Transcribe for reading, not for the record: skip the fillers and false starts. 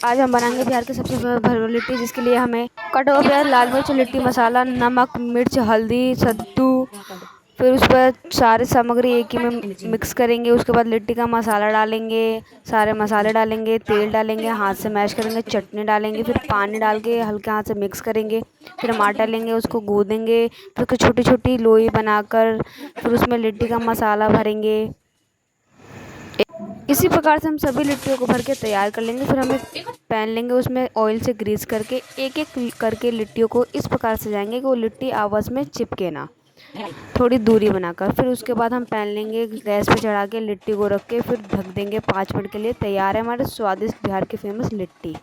आज हम बनाएंगे बिहार की सबसे फेमस भरवा लिट्टी, जिसके लिए हमें कटा हुआ प्याज, लाल मिर्च, लिट्टी मसाला, नमक, मिर्च, हल्दी, सत्तू, फिर उस पर सारे सामग्री एक ही में मिक्स करेंगे। उसके बाद लिट्टी का मसाला डालेंगे, सारे मसाले डालेंगे, तेल डालेंगे, हाथ से मैश करेंगे, चटनी डालेंगे, फिर पानी डाल के हल्के हाथ से मिक्स करेंगे। फिर टमाटर लेंगे, उसको गूँदेंगे, फिर उसको छोटी छोटी लोई बनाकर फिर उसमें लिट्टी का मसाला भरेंगे। इसी प्रकार से हम सभी लिट्टियों को भर के तैयार कर लेंगे। फिर हम एक पैन लेंगे, उसमें ऑयल से ग्रीस करके एक एक करके लिट्टियों को इस प्रकार सजाएंगे कि वो लिट्टी आपस में चिपके ना, थोड़ी दूरी बनाकर। फिर उसके बाद हम पैन लेंगे, गैस पे चढ़ा के लिट्टी को रख के फिर ढक देंगे 5 मिनट के लिए। तैयार है हमारे स्वादिष्ट बिहार की फेमस लिट्टी।